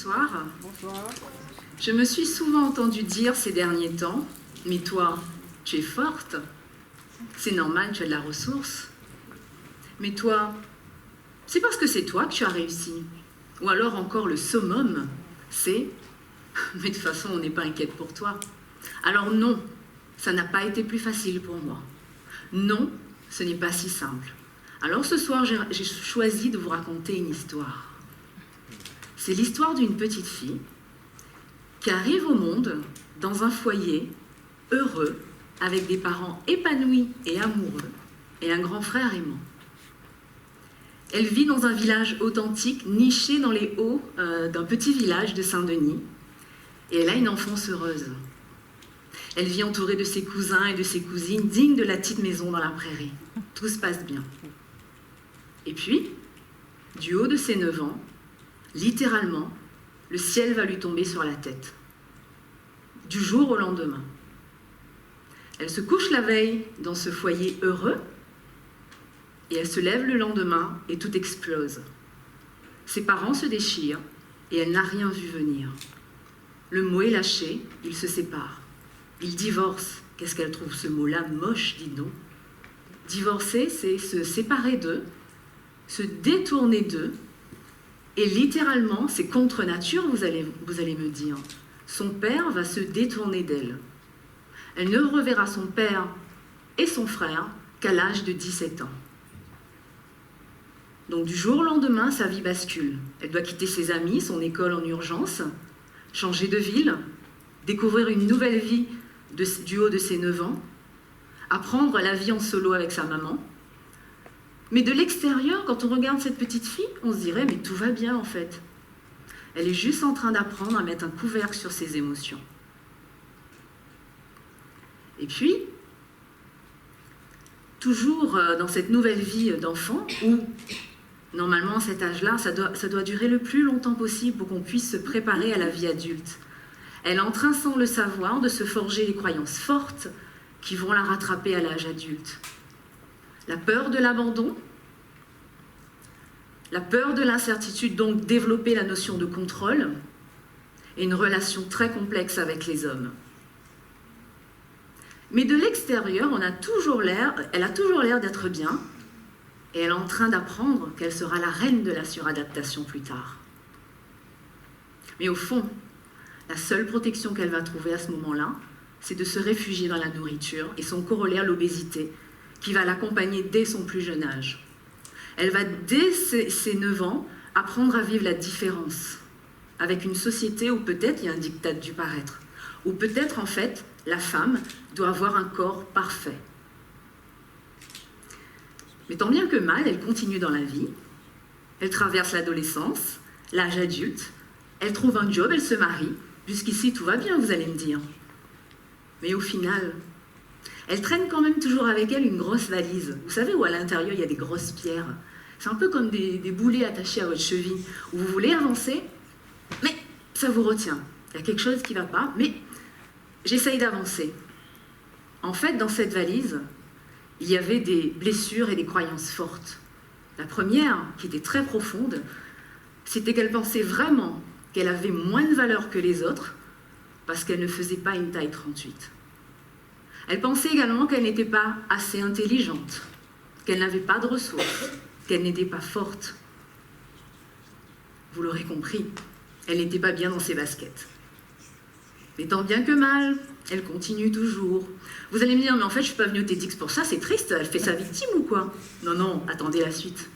bonsoir. Bonsoir. Je me suis souvent entendu dire ces derniers temps, mais toi, tu es forte, c'est normal, tu as de la ressource. Mais toi, c'est parce que c'est toi que tu as réussi. Ou alors encore le summum, c'est mais de toute façon, on n'est pas inquiète pour toi. Alors non, ça n'a pas été plus facile pour moi. Non, ce n'est pas si simple. Alors ce soir, j'ai choisi de vous raconter une histoire. C'est l'histoire d'une petite fille qui arrive au monde dans un foyer heureux, avec des parents épanouis et amoureux, et un grand frère aimant. Elle vit dans un village authentique, niché dans les hauts d'un petit village de Saint-Denis, et elle a une enfance heureuse. Elle vit entourée de ses cousins et de ses cousines, digne de la petite maison dans la prairie. Tout se passe bien. Et puis, du haut de ses 9 ans, littéralement, le ciel va lui tomber sur la tête. Du jour au lendemain. Elle se couche la veille dans ce foyer heureux, et elle se lève le lendemain et tout explose. Ses parents se déchirent et elle n'a rien vu venir. Le mot est lâché, ils se séparent. Ils divorcent. Qu'est-ce qu'elle trouve ce mot-là moche, dis donc. Divorcer, c'est se séparer d'eux, se détourner d'eux, et littéralement, c'est contre nature, vous allez me dire. Son père va se détourner d'elle. Elle ne reverra son père et son frère qu'à l'âge de 17 ans. Donc du jour au lendemain, sa vie bascule. Elle doit quitter ses amis, son école en urgence, changer de ville, découvrir une nouvelle vie du haut de ses 9 ans, apprendre la vie en solo avec sa maman. Mais de l'extérieur, quand on regarde cette petite fille, on se dirait, mais tout va bien en fait. Elle est juste en train d'apprendre à mettre un couvercle sur ses émotions. Et puis, toujours dans cette nouvelle vie d'enfant, où normalement à cet âge-là, ça doit durer le plus longtemps possible pour qu'on puisse se préparer à la vie adulte. Elle est en train, sans le savoir, de se forger les croyances fortes qui vont la rattraper à l'âge adulte. La peur de l'abandon, la peur de l'incertitude, donc développer la notion de contrôle, et une relation très complexe avec les hommes. Mais de l'extérieur, elle a toujours l'air d'être bien, et elle est en train d'apprendre qu'elle sera la reine de la suradaptation plus tard. Mais au fond, la seule protection qu'elle va trouver à ce moment-là, c'est de se réfugier dans la nourriture et son corollaire, l'obésité, qui va l'accompagner dès son plus jeune âge. Elle va, dès ses 9 ans, apprendre à vivre la différence, avec une société où peut-être il y a un diktat du paraître, où peut-être, en fait, la femme doit avoir un corps parfait. Mais tant bien que mal, elle continue dans la vie, elle traverse l'adolescence, l'âge adulte, elle trouve un job, elle se marie. Jusqu'ici, tout va bien, vous allez me dire. Mais au final, elle traîne quand même toujours avec elle une grosse valise. Vous savez, où à l'intérieur, il y a des grosses pierres. C'est un peu comme des boulets attachés à votre cheville, où vous voulez avancer, mais ça vous retient. Il y a quelque chose qui ne va pas, mais j'essaye d'avancer. En fait, dans cette valise, il y avait des blessures et des croyances fortes. La première, qui était très profonde, c'était qu'elle pensait vraiment qu'elle avait moins de valeur que les autres parce qu'elle ne faisait pas une taille 38. Elle pensait également qu'elle n'était pas assez intelligente, qu'elle n'avait pas de ressources, qu'elle n'était pas forte. Vous l'aurez compris, elle n'était pas bien dans ses baskets. Mais tant bien que mal, elle continue toujours. Vous allez me dire, mais en fait, je ne suis pas venue au TEDx pour ça, c'est triste, elle fait sa victime ou quoi? Non, non, attendez la suite.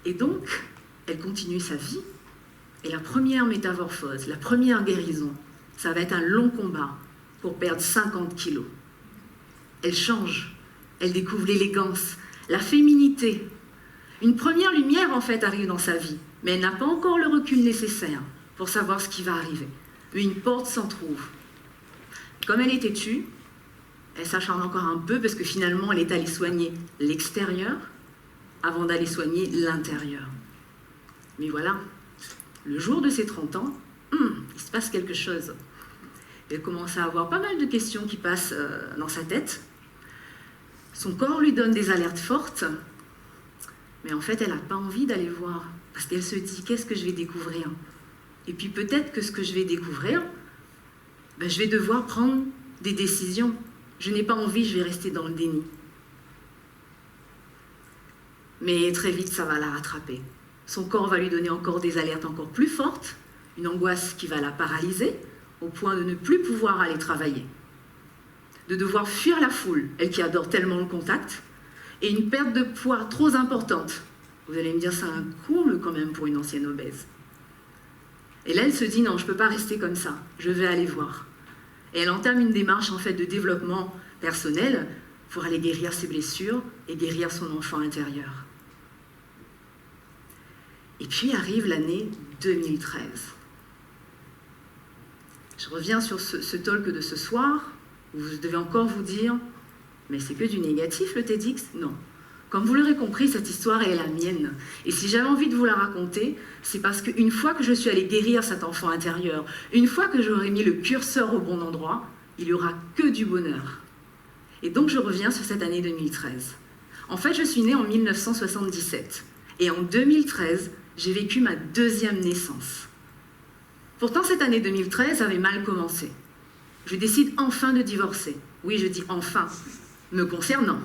Et donc, elle continue sa vie, et la première métamorphose, la première guérison, ça va être un long combat pour perdre 50 kilos. Elle change, elle découvre l'élégance, la féminité. Une première lumière, en fait, arrive dans sa vie, mais elle n'a pas encore le recul nécessaire pour savoir ce qui va arriver. Une porte s'entrouvre. Comme elle est têtue, elle s'acharne encore un peu parce que finalement, elle est allée soigner l'extérieur avant d'aller soigner l'intérieur. Mais voilà, le jour de ses 30 ans, il se passe quelque chose. Elle commence à avoir pas mal de questions qui passent dans sa tête. Son corps lui donne des alertes fortes. Mais en fait, elle n'a pas envie d'aller voir, parce qu'elle se dit, qu'est-ce que je vais découvrir? Et puis peut-être que ce que je vais découvrir, ben, je vais devoir prendre des décisions. Je n'ai pas envie, je vais rester dans le déni. Mais très vite, ça va la rattraper. Son corps va lui donner encore des alertes encore plus fortes, une angoisse qui va la paralyser, au point de ne plus pouvoir aller travailler, de devoir fuir la foule, elle qui adore tellement le contact, et une perte de poids trop importante. Vous allez me dire, c'est un comble quand même pour une ancienne obèse. Et là, elle se dit, non, je ne peux pas rester comme ça, je vais aller voir. Et elle entame une démarche en fait de développement personnel pour aller guérir ses blessures et guérir son enfant intérieur. Et puis arrive l'année 2013. Je reviens sur ce talk de ce soir, où vous devez encore vous dire, mais c'est que du négatif le TEDx? Non. Comme vous l'aurez compris, cette histoire est la mienne. Et si j'avais envie de vous la raconter, c'est parce qu'une fois que je suis allée guérir cet enfant intérieur, une fois que j'aurai mis le curseur au bon endroit, il n'y aura que du bonheur. Et donc je reviens sur cette année 2013. En fait, je suis née en 1977. Et en 2013, j'ai vécu ma deuxième naissance. Pourtant, cette année 2013 avait mal commencé. Je décide enfin de divorcer. Oui, je dis enfin, me concernant.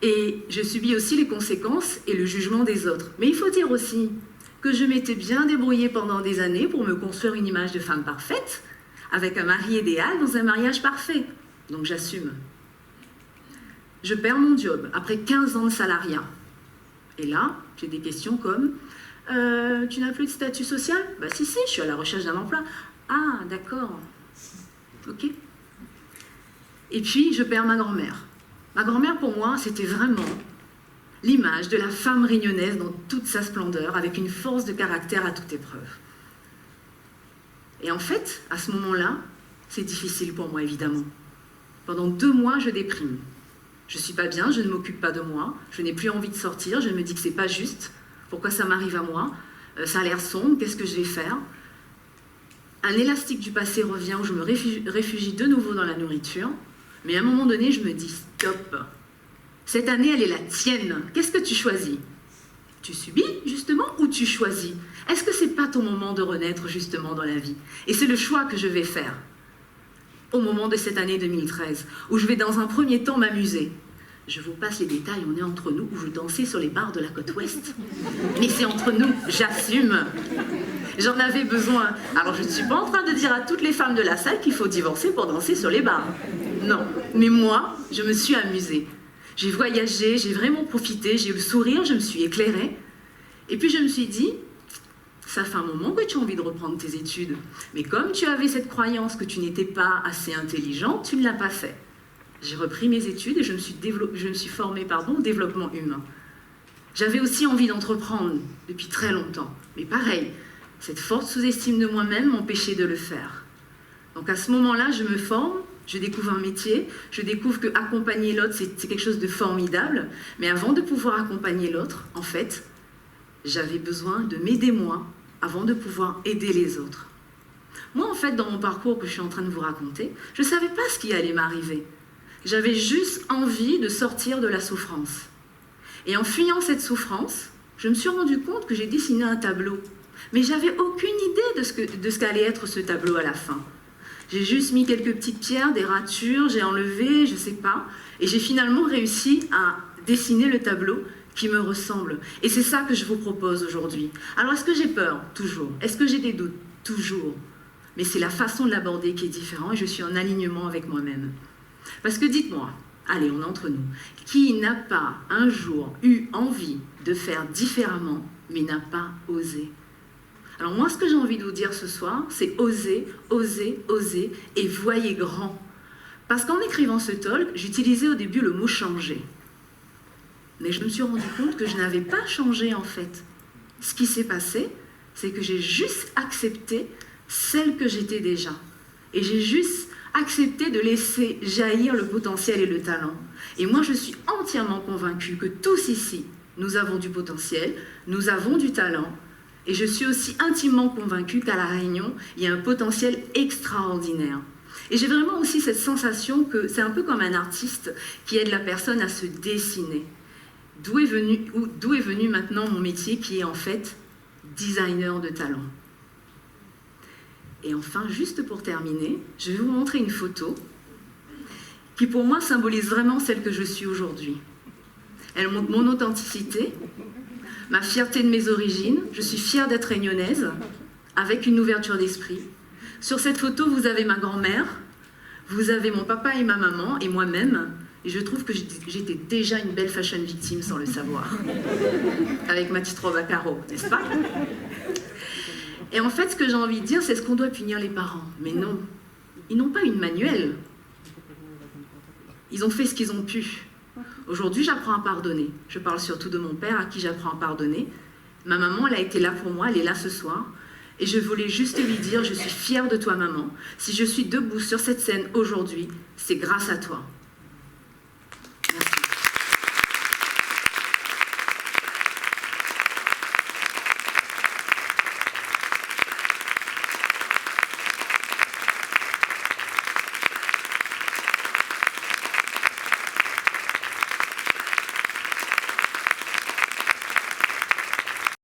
Et je subis aussi les conséquences et le jugement des autres. Mais il faut dire aussi que je m'étais bien débrouillée pendant des années pour me construire une image de femme parfaite, avec un mari idéal dans un mariage parfait. Donc j'assume. Je perds mon job après 15 ans de salariat. Et là, j'ai des questions comme « Tu n'as plus de statut social ?» « Bah si, je suis à la recherche d'un emploi. »« Ah, d'accord. Ok. » Et puis, je perds ma grand-mère. Ma grand-mère, pour moi, c'était vraiment l'image de la femme réunionnaise dans toute sa splendeur, avec une force de caractère à toute épreuve. Et en fait, à ce moment-là, c'est difficile pour moi, évidemment. Pendant 2 mois, je déprime. Je ne suis pas bien, je ne m'occupe pas de moi, je n'ai plus envie de sortir, je me dis que ce n'est pas juste. Pourquoi ça m'arrive à moi? Ça a l'air sombre, qu'est-ce que je vais faire? Un élastique du passé revient où je me réfugie de nouveau dans la nourriture. Mais à un moment donné, je me dis, stop. Cette année, elle est la tienne. Qu'est-ce que tu choisis? Tu subis, justement, ou tu choisis? Est-ce que c'est pas ton moment de renaître, justement, dans la vie? Et c'est le choix que je vais faire au moment de cette année 2013, où je vais dans un premier temps m'amuser. Je vous passe les détails, on est entre nous, où je dansais sur les bars de la côte ouest. Mais c'est entre nous, j'assume. J'en avais besoin. Alors je ne suis pas en train de dire à toutes les femmes de la salle qu'il faut divorcer pour danser sur les bars. Non, mais moi, je me suis amusée. J'ai voyagé, j'ai vraiment profité, j'ai eu le sourire, je me suis éclairée. Et puis je me suis dit, ça fait un moment que tu as envie de reprendre tes études. Mais comme tu avais cette croyance que tu n'étais pas assez intelligente, tu ne l'as pas fait. J'ai repris mes études et je me suis formée au développement humain. J'avais aussi envie d'entreprendre depuis très longtemps. Mais pareil, cette forte sous-estime de moi-même m'empêchait de le faire. Donc à ce moment-là, je me forme, je découvre un métier, je découvre que accompagner l'autre, c'est quelque chose de formidable. Mais avant de pouvoir accompagner l'autre, en fait, j'avais besoin de m'aider moi avant de pouvoir aider les autres. Moi, en fait, dans mon parcours que je suis en train de vous raconter, je ne savais pas ce qui allait m'arriver. J'avais juste envie de sortir de la souffrance. Et en fuyant cette souffrance, je me suis rendu compte que j'ai dessiné un tableau. Mais j'avais aucune idée de ce qu'allait être ce tableau à la fin. J'ai juste mis quelques petites pierres, des ratures, j'ai enlevé, je ne sais pas. Et j'ai finalement réussi à dessiner le tableau qui me ressemble. Et c'est ça que je vous propose aujourd'hui. Alors, est-ce que j'ai peur? Toujours. Est-ce que j'ai des doutes? Toujours. Mais c'est la façon de l'aborder qui est différente et je suis en alignement avec moi-même. Parce que dites-moi, allez, on est entre nous, qui n'a pas un jour eu envie de faire différemment, mais n'a pas osé? Alors moi, ce que j'ai envie de vous dire ce soir, c'est oser, oser, oser, et voyez grand. Parce qu'en écrivant ce talk, j'utilisais au début le mot « changer ». Mais je me suis rendu compte que je n'avais pas changé en fait. Ce qui s'est passé, c'est que j'ai juste accepté celle que j'étais déjà. Et j'ai juste accepté de laisser jaillir le potentiel et le talent. Et moi, je suis entièrement convaincue que tous ici, nous avons du potentiel, nous avons du talent. Et je suis aussi intimement convaincue qu'à La Réunion, il y a un potentiel extraordinaire. Et j'ai vraiment aussi cette sensation que c'est un peu comme un artiste qui aide la personne à se dessiner. d'où est venu maintenant mon métier qui est en fait designer de talent. Et enfin, juste pour terminer, je vais vous montrer une photo qui pour moi symbolise vraiment celle que je suis aujourd'hui. Elle montre mon authenticité, ma fierté de mes origines. Je suis fière d'être réunionnaise, avec une ouverture d'esprit. Sur cette photo, vous avez ma grand-mère, vous avez mon papa et ma maman, et moi-même. Et je trouve que j'étais déjà une belle fashion victime sans le savoir. Avec ma petite robe à carreaux, n'est-ce pas? Et en fait, ce que j'ai envie de dire, c'est ce qu'on doit punir les parents. Mais non, ils n'ont pas une manuelle. Ils ont fait ce qu'ils ont pu. Aujourd'hui, j'apprends à pardonner. Je parle surtout de mon père, à qui j'apprends à pardonner. Ma maman, elle a été là pour moi, elle est là ce soir. Et je voulais juste lui dire, je suis fière de toi, maman. Si je suis debout sur cette scène aujourd'hui, c'est grâce à toi.